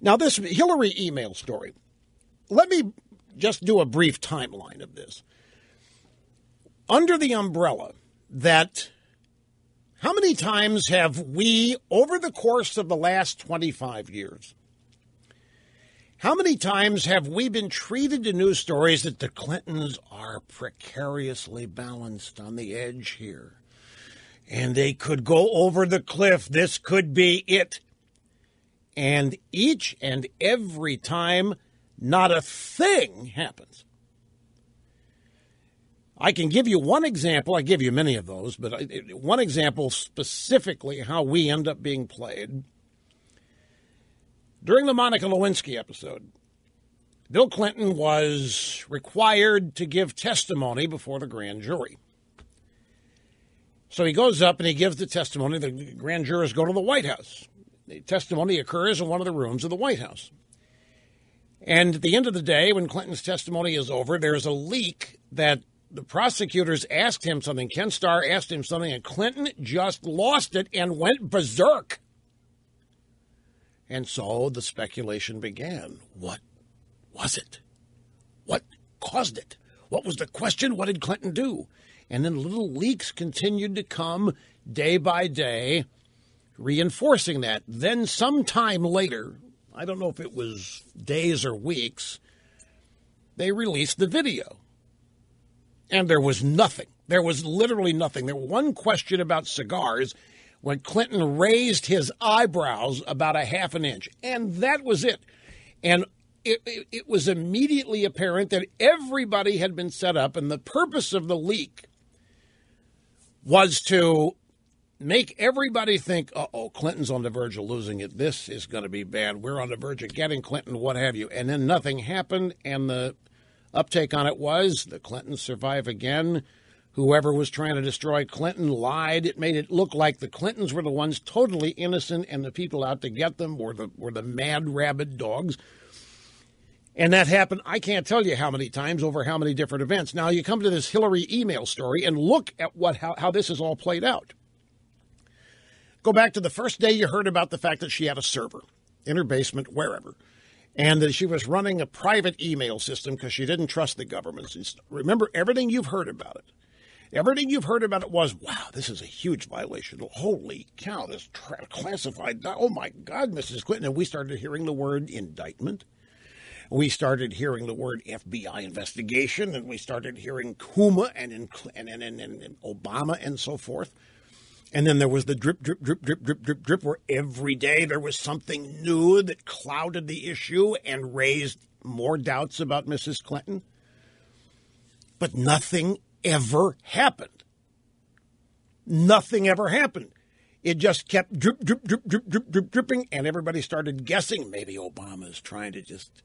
Now, this Hillary email story, let me just do a brief timeline of this. Under the umbrella that how many times have we, over the course of the last 25 years, how many times have we been treated to news stories that the Clintons are precariously balanced on the edge here? And they could go over the cliff. This could be it. And each and every time, not a thing happens. I can give you one example. I give you many of those, but one example specifically how we end up being played. During the Monica Lewinsky episode, Bill Clinton was required to give testimony before the grand jury. So he goes up and he gives the testimony. The grand jurors go to the White House. The testimony occurs in one of the rooms of the White House. And at the end of the day, when Clinton's testimony is over, there's a leak that the prosecutors asked him something. Ken Starr asked him something, and Clinton just lost it and went berserk. And so the speculation began. What was it? What caused it? What was the question? What did Clinton do? And then little leaks continued to come day by day, reinforcing that. Then sometime later, I don't know if it was days or weeks, they released the video. And there was nothing. There was literally nothing. There was one question about cigars when Clinton raised his eyebrows about a half an inch. And that was it. And it was immediately apparent that everybody had been set up, and the purpose of the leak was to make everybody think, Clinton's on the verge of losing it. This is going to be bad. We're on the verge of getting Clinton, what have you. And then nothing happened, and the uptake on it was the Clintons survive again. Whoever was trying to destroy Clinton lied. It made it look like the Clintons were the ones totally innocent, and the people out to get them were the mad rabid dogs. And that happened, I can't tell you how many times over how many different events. Now you come to this Hillary email story and look at how this is all played out. Go back to the first day you heard about the fact that she had a server in her basement, wherever, and that she was running a private email system because she didn't trust the government. Remember, everything you've heard about it. Everything you've heard about it was, wow, this is a huge violation. Holy cow, this classified. Oh, my God, Mrs. Clinton. And we started hearing the word indictment. We started hearing the word FBI investigation, and we started hearing Kuma and Obama and so forth. And then there was the drip, drip, drip, drip, drip, drip, drip, where every day there was something new that clouded the issue and raised more doubts about Mrs. Clinton. But nothing ever happened. Nothing ever happened. It just kept drip, drip, drip, drip, drip, drip, dripping, and everybody started guessing maybe Obama is trying to just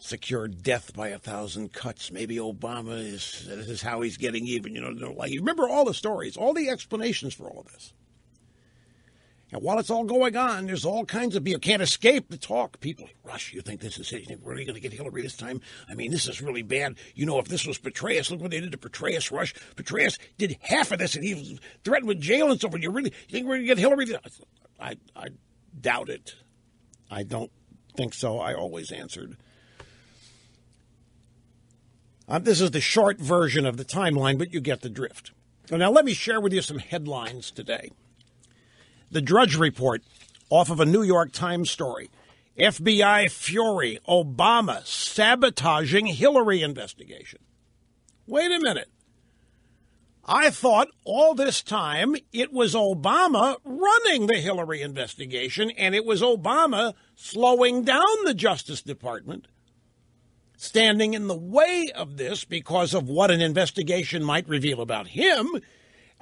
secure death by 1,000 cuts. Maybe Obama this is how he's getting even. You remember all the stories, all the explanations for all of this. And while it's all going on, there's all kinds of people can't escape the talk. People, Rush, you think this is it? You think we're really going to get Hillary this time? I mean, this is really bad. If this was Petraeus, look what they did to Petraeus, Rush. Petraeus did half of this, and he was threatened with jail and so forth. You think we're going to get Hillary? I doubt it. I don't think so. I always answered. This is the short version of the timeline, but you get the drift. So now let me share with you some headlines today. The Drudge Report, off of a New York Times story. FBI fury, Obama sabotaging Hillary investigation. Wait a minute. I thought all this time it was Obama running the Hillary investigation, and it was Obama slowing down the Justice Department, standing in the way of this because of what an investigation might reveal about him.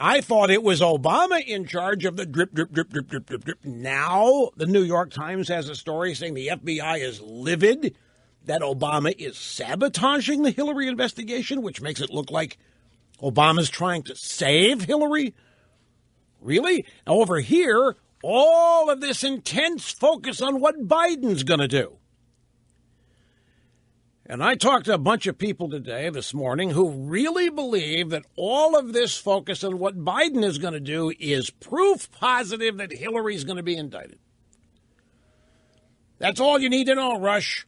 I thought it was Obama in charge of the drip, drip, drip, drip, drip, drip, drip. Now the New York Times has a story saying the FBI is livid that Obama is sabotaging the Hillary investigation, which makes it look like Obama's trying to save Hillary. Really? Over here, all of this intense focus on what Biden's going to do. And I talked to a bunch of people this morning, who really believe that all of this focus on what Biden is going to do is proof positive that Hillary's going to be indicted. That's all you need to know, Rush.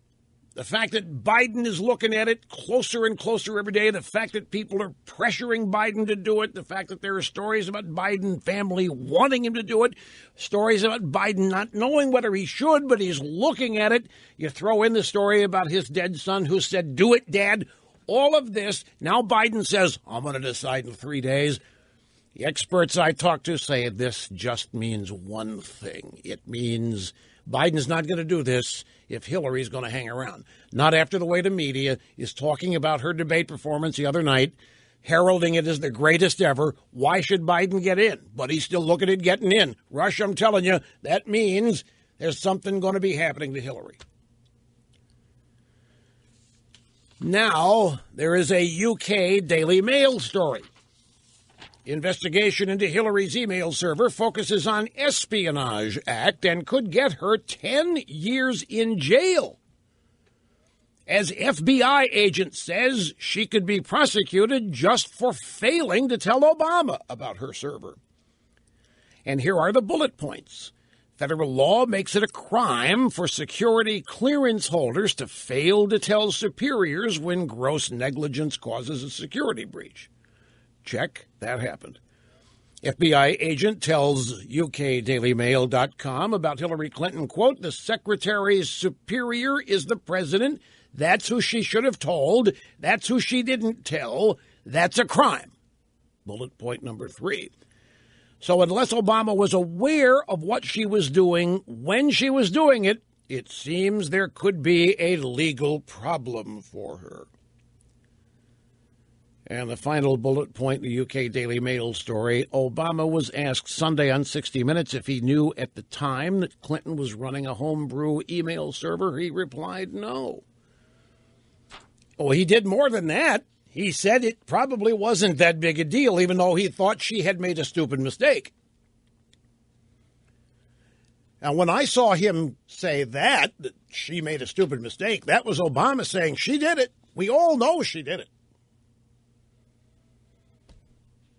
The fact that Biden is looking at it closer and closer every day, the fact that people are pressuring Biden to do it, the fact that there are stories about Biden family wanting him to do it, stories about Biden not knowing whether he should, but he's looking at it. You throw in the story about his dead son who said, "Do it, Dad." All of this. Now Biden says, "I'm going to decide in 3 days." The experts I talk to say this just means one thing. It means Biden's not going to do this if Hillary's going to hang around. Not after the way the media is talking about her debate performance the other night, heralding it as the greatest ever. Why should Biden get in? But he's still looking at getting in. Rush, I'm telling you, that means there's something going to be happening to Hillary. Now, there is a UK Daily Mail story. Investigation into Hillary's email server focuses on Espionage Act and could get her 10 years in jail. As FBI agent says, she could be prosecuted just for failing to tell Obama about her server. And here are the bullet points. Federal law makes it a crime for security clearance holders to fail to tell superiors when gross negligence causes a security breach. Check, that happened. FBI agent tells UKDailyMail.com about Hillary Clinton, quote, "The secretary's superior is the president. That's who she should have told. That's who she didn't tell. That's a crime." Bullet point number 3. So unless Obama was aware of what she was doing when she was doing it, it seems there could be a legal problem for her. And the final bullet point in the UK Daily Mail story, Obama was asked Sunday on 60 Minutes if he knew at the time that Clinton was running a homebrew email server. He replied no. Oh, he did more than that. He said it probably wasn't that big a deal, even though he thought she had made a stupid mistake. Now, when I saw him say that she made a stupid mistake, that was Obama saying she did it. We all know she did it.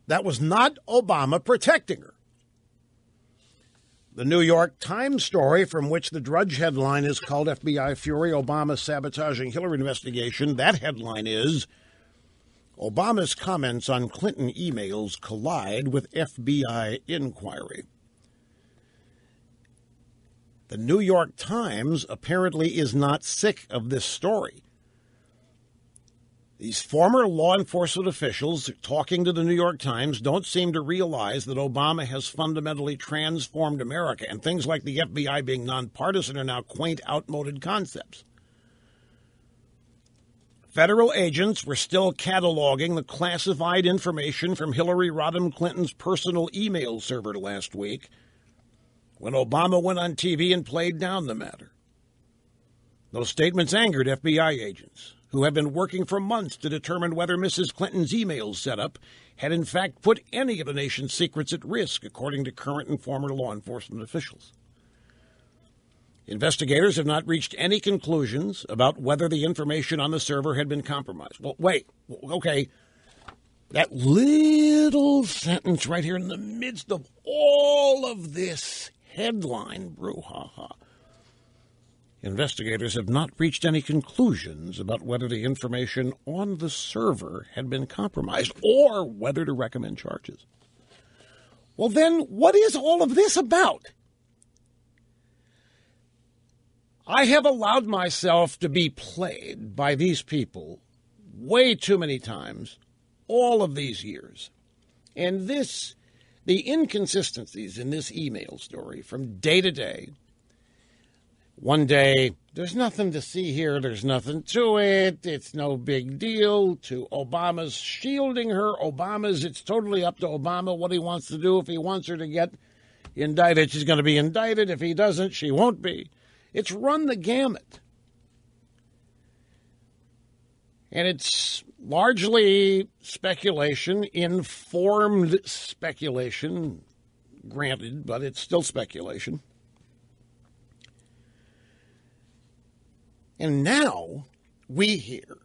That was not Obama protecting her. The New York Times story, from which the Drudge headline is called FBI Fury, Obama Sabotaging Hillary Investigation, that headline is Obama's comments on Clinton emails collide with FBI inquiry. The New York Times apparently is not sick of this story. These former law enforcement officials talking to the New York Times don't seem to realize that Obama has fundamentally transformed America, and things like the FBI being nonpartisan are now quaint, outmoded concepts. Federal agents were still cataloging the classified information from Hillary Rodham Clinton's personal email server last week when Obama went on TV and played down the matter. Those statements angered FBI agents, who have been working for months to determine whether Mrs. Clinton's email setup had in fact put any of the nation's secrets at risk, according to current and former law enforcement officials. Investigators have not reached any conclusions about whether the information on the server had been compromised. Well, wait, okay. That little sentence right here in the midst of all of this headline brouhaha. Investigators have not reached any conclusions about whether the information on the server had been compromised or whether to recommend charges. Well, then, what is all of this about? I have allowed myself to be played by these people way too many times, all of these years. And the inconsistencies in this email story from day to day. One day, there's nothing to see here, there's nothing to it, it's no big deal, to Obama's shielding her, it's totally up to Obama what he wants to do. If he wants her to get indicted, she's going to be indicted. If he doesn't, she won't be. It's run the gamut. And it's largely speculation, informed speculation, granted, but it's still speculation. And now we hear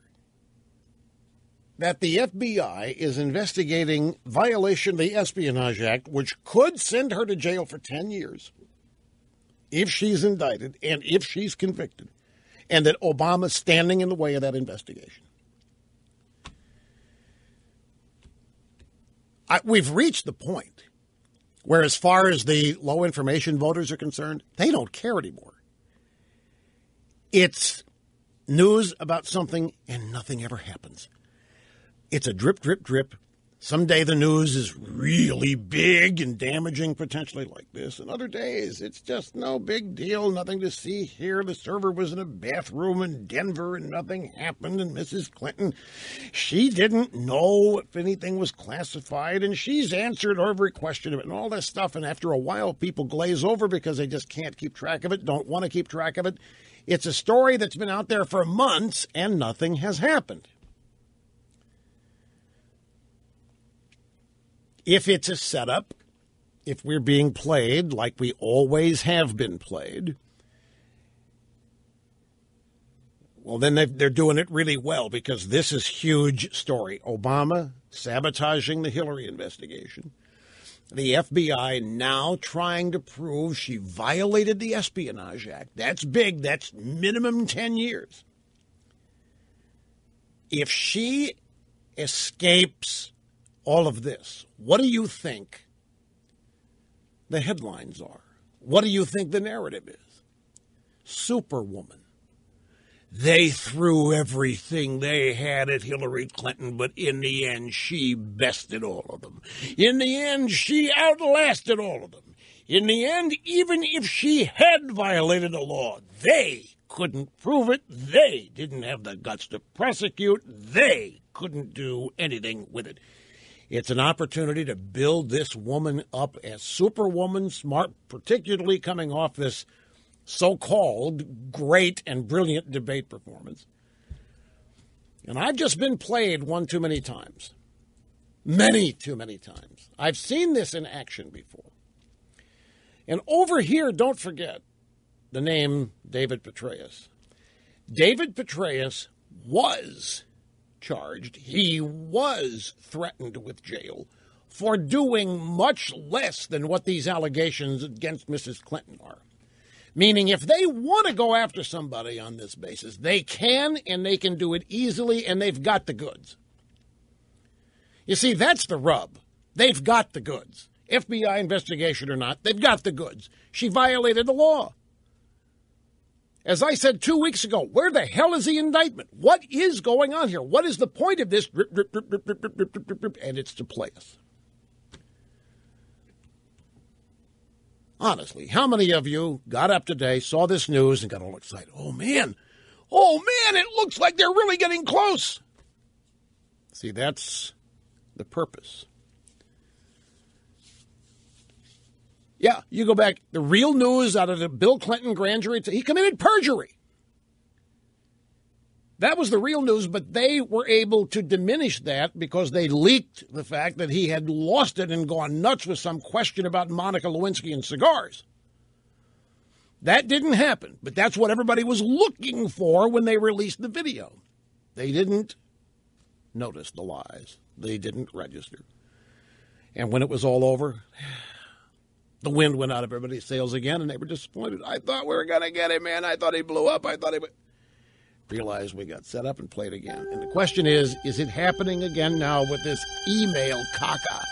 that the FBI is investigating violation of the Espionage Act, which could send her to jail for 10 years, if she's indicted and if she's convicted, and that Obama's standing in the way of that investigation. We've reached the point where, as far as the low information voters are concerned, they don't care anymore. It's news about something and nothing ever happens. It's a drip, drip, drip. Someday the news is really big and damaging, potentially like this. And other days, it's just no big deal, nothing to see here. The server was in a bathroom in Denver and nothing happened. And Mrs. Clinton, she didn't know if anything was classified. And she's answered every question of it and all this stuff. And after a while, people glaze over because they just can't keep track of it, don't want to keep track of it. It's a story that's been out there for months and nothing has happened. If it's a setup, if we're being played like we always have been played, well, then they're doing it really well, because this is a huge story. Obama sabotaging the Hillary investigation. The FBI now trying to prove she violated the Espionage Act. That's big. That's minimum 10 years. If she escapes all of this, what do you think the headlines are? What do you think the narrative is? Superwoman. They threw everything they had at Hillary Clinton, but in the end, she bested all of them. In the end, she outlasted all of them. In the end, even if she had violated the law, they couldn't prove it. They didn't have the guts to prosecute. They couldn't do anything with it. It's an opportunity to build this woman up as superwoman, smart, particularly coming off this so-called great and brilliant debate performance. And I've just been played one too many times. Many too many times. I've seen this in action before. And over here, don't forget the name David Petraeus. David Petraeus was charged. He was threatened with jail for doing much less than what these allegations against Mrs. Clinton are. Meaning, if they want to go after somebody on this basis, they can, and they can do it easily, and they've got the goods. You see, that's the rub. They've got the goods. FBI investigation or not, they've got the goods. She violated the law. As I said 2 weeks ago, where the hell is the indictment? What is going on here? What is the point of this? And it's to play us. Honestly, how many of you got up today, saw this news, and got all excited? Oh, man, it looks like they're really getting close. See, that's the purpose. Yeah, you go back, the real news out of the Bill Clinton grand jury, he committed perjury. That was the real news, but they were able to diminish that because they leaked the fact that he had lost it and gone nuts with some question about Monica Lewinsky and cigars. That didn't happen, but that's what everybody was looking for when they released the video. They didn't notice the lies. They didn't register. And when it was all over, the wind went out of everybody's sails again, and they were disappointed. I thought we were going to get him, man. I thought he blew up. I thought he would. Realized we got set up and played again. And the question is it happening again now with this email caca?